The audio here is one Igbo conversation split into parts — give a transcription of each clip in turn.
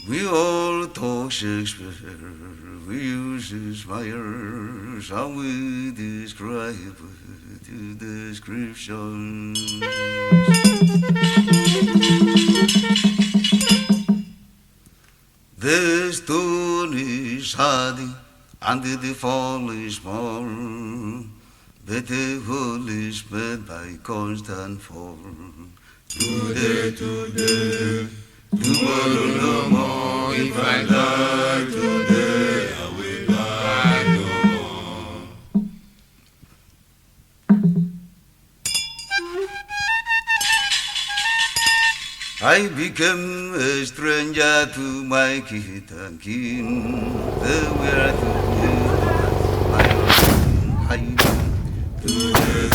We all talk Shakespeare, we use Shakespeare, how we describe the descriptions. The stone is hardy, and the fall is small, but the whole is made by constant fall. Today, tomorrow no more. If I die today, I will die no more. I became a stranger to my kith and kin. They were to my own hiding. Today,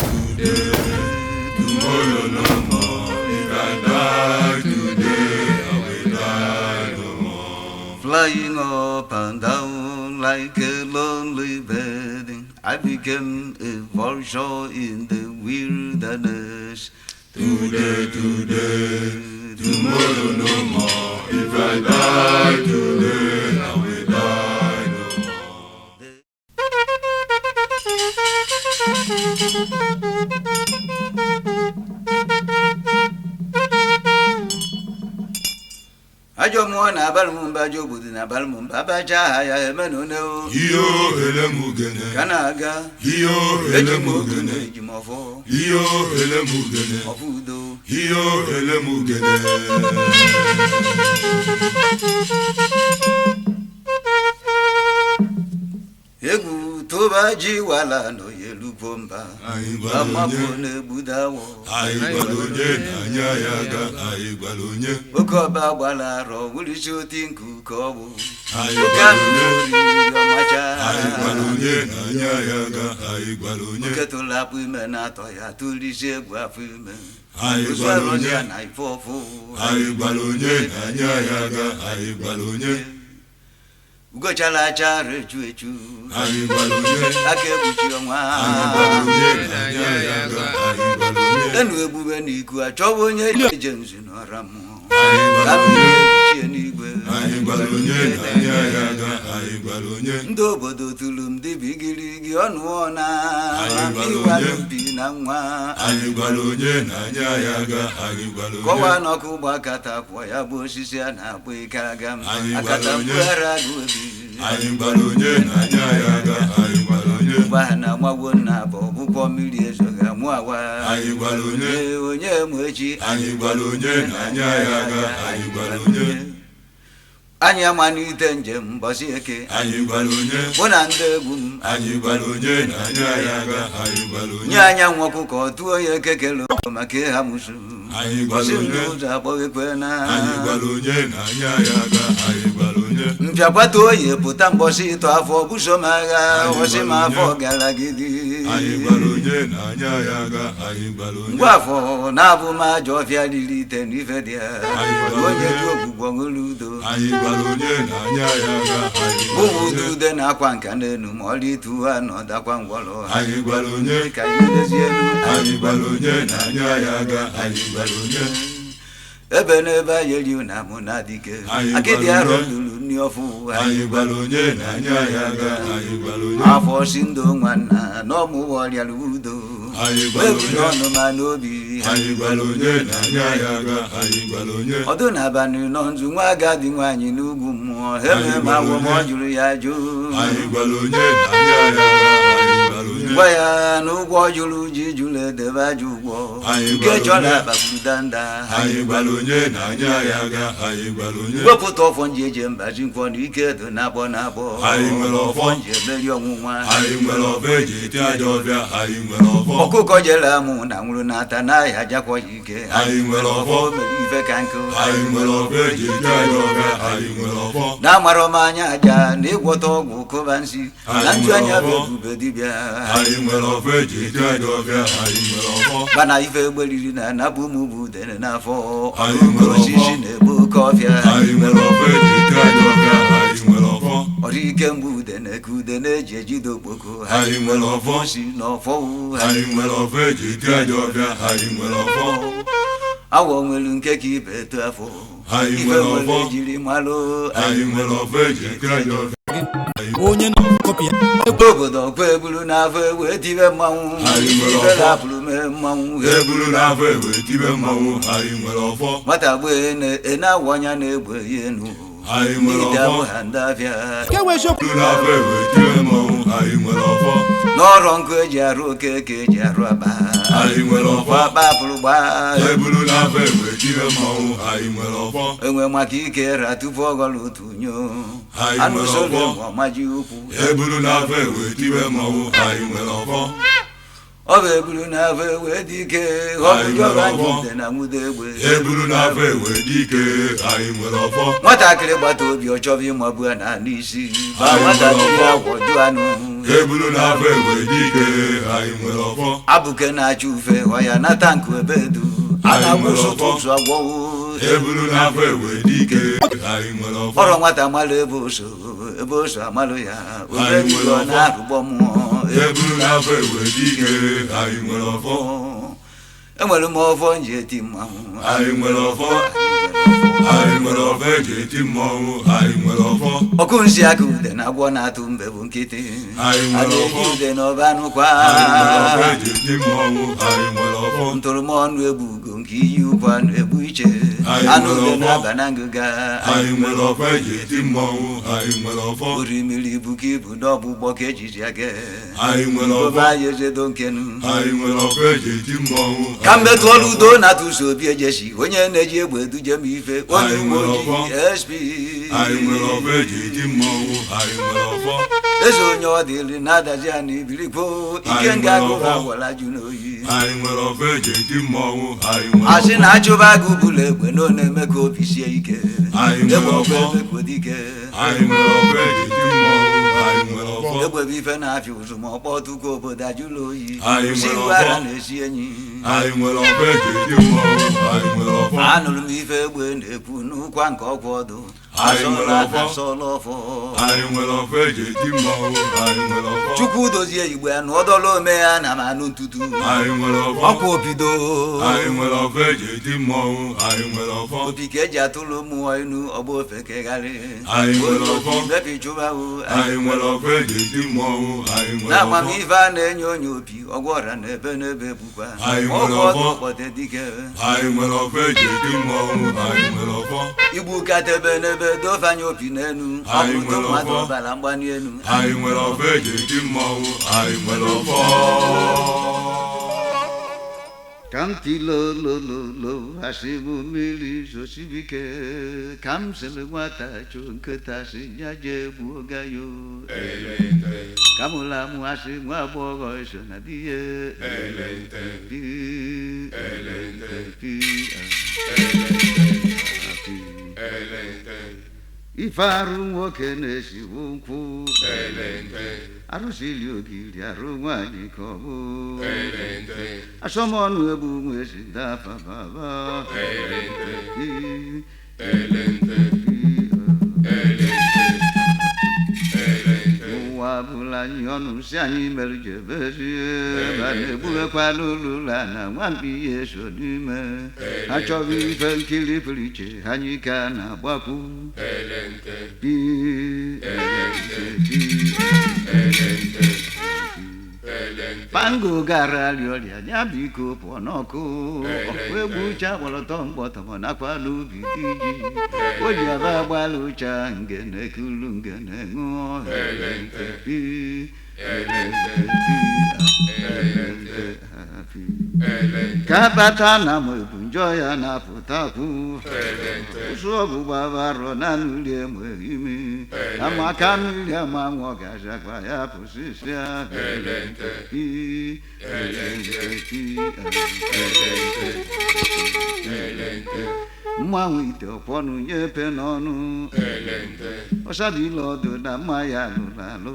tomorrow no more. If I die today, I will die no more. Flying up and down like a lonely bird, I became a vulture in the wilderness. Today, tomorrow no more. If I die today, I will die no more. Ajo mwana balmumba jobudi na balmumba baja ya emenoneo. Iyo ele mugene. Kanaga. Iyo ele mugene. Jimofo. Iyo ele mugene. Ofudo. Iyo ele mugene. Egu tobaji wala no yelupomba. Amapone budawo. Aigbalonye nanya yaga aigbalonye. Okoba wala ro wulishuti nkukobu. Aigbalonye nanya yaga aigbalonye. Uketola pume na toya tulishe gwa pume. Aigbalonye na ifofu. Aigbalonye nanya yaga aigbalonye. Ugo chala chare chuechu. Aigbalonye akebuchi onwa. Aigbalonye nanya yaga aigbalonye. Enu ebube n'iku achọwa onye ije nzu n'ọra mmụọ. Aigbalonye nanya yaga aigbalonye. Ndị obodo tụrụ m dibigirigi ọnụ ọna. Iwalụ mbi na nwa. Aigbalonye nanya yaga aigbalonye. Kọwa n'ọkụ gbakata kwọ ya bụ osisi a na-akpọ ike aga m. Akata mkpụghara agụ obi. Aigbalonye nanya yaga aigbalonye. Mgbe ha na-amagwo nna bụ ọbụkwọ mmiri ezoghị amụ awa. Aigbalonye onye mụ echi. Aigbalonye nanya yaga aigbalonye. Anyị amalite njem mbọsị eke. Aigbalonye mụ na ndị egwu m. Aigbalonye nanya yaga aigbalonye. Nye anyanwụ ọkụkọ tụọ ya ekekele maka ịha musu. Aigbalonye ụzọ akpọghekwe na. Aigbalonye nanya yaga aigbalonye. Mpịakwata oyi pụta mbọsị ịtọ afọ buso m agha ọsị m afọ gara gidi. Aigbalonye nanya yaga aigbalonye. Ngwa afọ na-abụ m ajọ ọfịa riri ite n'ife dị ya. Onye dị ogbugbo ṅụrụ udo. Aigbalonye nanya yaga aigbalonye. Ụmụ ude na-akwa nka n'elu ma ọrụ itu ha nọdakwa ngwọrọ. Aigbalonye ka anyị mezie elu. Aigbalonye nanya yaga aigbalonye. Ebe n'ebe anyị eri na mụ na dike. Akịdị arọ lụrụ nri ọfụ. Aigbalonye nanya yaga aigbalonye. Afọ si ndụ nwanna n'ọmụwa ọrịara udo. Aigbalonye n'ọnụ ma n'obi. Aigbalonye nanya yaga aigbalonye. Ọdụ n'abalị nọ nzu nwa agadi nwaanyị n'ugwu mmụọ. Eme ma awọ ma ọ jụrụ ya jụ. Aigbalonye nanya yaga aigbalonye. Gwa ya na ụgwọ jụrụ ji jụrụ edebe aja ụgwọ. Nke chọrọ akpagburu danda. Aigbalonye nanya yaga aigbalonye. Wepụta ọfọ nji eje mbazi nkwọ na ike dị na-abọ na-abọ. Anyị nwere ọfọ nji emeri ọnwụnwa. Anyị nwere ọfọ eji eti aja ọbịa. Anyị nwere ọfọ ọkụkọ jere amụ na nwụrụ n'ata n'ahịa jakwa ya ike. Anyị nwere ọfọ mere ife ka nkụ. Anyị nwere ọfọ eji eti aja ọbịa. Anyị nwere ọfọ na-amara m anya aja na ịgwọta ọgwụ kụba nsị na nju anya bụ ebube dibịa. Anyị nwere ọfọ eji eti aja ọbịa. Anyị nwere ọfọ mana ife gberiri na anapụ ụmụ bụ udene n'afọ. Anyị nwere ọfọ osisi na-ebu oke ọfịa. Anyị nwere ọfọ eji eti aja ọbịa. Anyị nwere ọfọ Orike mbude kude ji ejide okpoko anyị nwere ọfọ si n'ọfọ anyị nwere ọfọ eji eti aja ọbịa anyị nwere ọfọ awọ nwere nke ka ibe eto afọ anyị nwere ọfọ jiri malụ anyị nwere ọfọ eji eti aja ọbịa onye na-akọpị obodo kwa eburu n'afọ ewe tibe mmanwụ ibere apụrụ mee mmanwụ eburu n'afọ ewe tibe mmanwụ anyị nwere ọfọ nwata gbee na-awụ anya na-egbe ya enu anyị nwere ọfọ ha ndị afịa eburu n'afọ ewe tibe mmanwụ anyị nwere ọfọ n'ọrụ nkụ eji arụ oke ka eji arụ aba anyị nwere ọfọ akpa apụrụ gbaa eburu n'afọ ewe tibe mmanwụ anyị nwere ọfọ enwe maka ike ra tupu ọgọlụ otu nyo anyị anụ nwere sole ọfọ ọmaji ukwu eburu n'afọ ewe tibe mmanwụ anyị nwere ọfọ ọ bụ eburu n'afọ ewe dị ike ọ bụ jọba njide na nwude egbe eburu n'afọ ewe dị ike anyị nwere ọfọ nwatakịrị gbata obi ọ chọba ịmagbu ya na n'isi ba nwatakịrị agwọ jụ anụ eburu n'afọ ewe dị ike anyị nwere ọfọ abụke na-acha ufe ọya nata nkụ ebe edu a na-agbụsụ tụtụ agwọwo eburu n'afọ ewe dị ike anyị nwere ọfọ ọrọ nwata amalụ ebe oso amalụ ya obebiọ na-arụgbọ mmụọ eburu n'afọ ewe dị ike anyị nwere ọfọ enwere m ọfọ nji eti mmanwụ anyị nwere ọfọ anyị nwere ọfọ eji eti mmọnwụ anyị nwere ọfọ ọkụ nsị aka ude na agwọ na-atụ mbe bụ nkịtị anyị a nwere na-eji ọfọ ude na ọba anụkwa anyị nwere ọfọ eji eti mmọnwụ anyị nwere ọfọ ntụrụmọnụ egbu ugo nke iyi ukwu anụ egbu iche Anyị anụ nwere ude ọfọ. na-aba na ngịga anyị nwere ọfọ eji eti mmọnwụ anyị nwere ọfọ orimiri ibu ka ibu n'ọgbụgbọ ka ejiji aga anyị nwere ọfọ obe anyị ezedo nkenu anyị nwere ọfọ eji eti mmọnwụ ka mmetụ ọrụ udo na-atụso obi ejesi onye na-eji egbe eduje m ife onye Anyị uwe nwere ojii ọfọ. SP anyị nwere ọfọ eji eti mmọnwụ anyị nwere ọfọ eze onye ọ dịrị na-adazi ya na ibirikwo ike Anyị nga nwere agụba ọfọ. gwara jụ n'oyi anyị nwere ọfọ eji eti mmọnwụ anyị nwere asị ọfọ na achụba agụ bụla egbe na ọ na-eme ka obi sie ike Anyị nwere egbe ọkwa ọfọ. ebe ka dike anyị nwere ọfọ eji eti mmọnwụ anyị nwere ọfọ egbe bụ ife na-afịa ụzụ ma ọkpọ tụkọ obodo ajụla oyi Anyị si nwere gwara ọfọ. na-esi enyi anyị nwere ọfọ eji eti mmọnwụ anyị nwere ọfọ anụrụ m ife egbe na-ekwu n'ụkwa nke ọkwa ọdụ Anyị nwere ọfọ. asọla ọfọ anyị nwere ọfọ eji eti mmọnwụ anyị nwere ọfọ chukwu dozie igbo ya na ọdọla ome ya na m anụ ntutu anyị nwere ọfọ ọkwa obido anyị nwere ọfọ eji eti mmọnwụ anyị nwere ọfọ opi ka eji atụlụ mmụọ inu ọgba ofe kegharị Anyị nwere ọfọ. mepi chụbahụ anyị nwere ọfọ eji eti mmọnwụ anyị nwere na ọfọ amamife a na-enye onye opi ọgwa ọra na ebe n'ebe bụkwa Anyị nwere ọkwa ọdụ ọfọ. kpọte dike anyị nwere ọfọ eji eti mmọnwụ anyị nwere ọfọ igbu katebe n'ebe dofanye opi n'enu Anyị ọbụdo nwere mmadụ ọfọ. ọbara mgbani enu anyị nwere ọfọ eji eti mmọnwụ anyị nwere ọfọ ka m tilolololo asịbụ mmiri zosibike ka m sịrị nwata chụ nkịta si ya jee gbuo gayo ka m ụlọ amụ asị nwa agbọghọ eso na di ya ife arụ nwoke na-esibu nkwụ arụsili ogiri arụ nwaanyị ka ọ bụ asọmọnụ egbu nwe si dafa baba ụwa bụla anyị ọnụ si anyị mere jebezie ba na-egbughekwana ụlụla na nwampi ya eso n'ime ha chọrọ ife nkiri pụrụ iche anyị ka na-agbakwu pango gara rịọrịa ya biko pụọ n'ọkụ ọkụ egwu uche akpọrọtọ mgbọtọmọ nakwa n'ubi dị ji o ji aba agbala ụcha ngene kulu ngene ṅụọ ka bata na ma ebu njọ ya na-apụtakwu ụsụ ọgbụgba barọ na nri enweghị imi amaka mmiri ama nwa gazakwa ya pụsịsịa mmanwụ ite ọkwọnụ nye epe n'ọnụ ọsadịla ọdụ na mma ya lụrụ alụ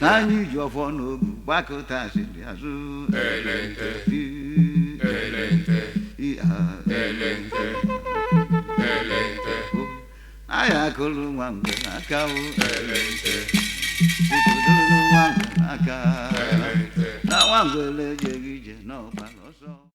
na anyị ji ọfọ n'ogu gbakọta asịrị azụ aya kụrụ nwa mgbe aka ikuduru nwa mgbe aka na nwa mgbele ejeghị ije n'ọgbara ọsọ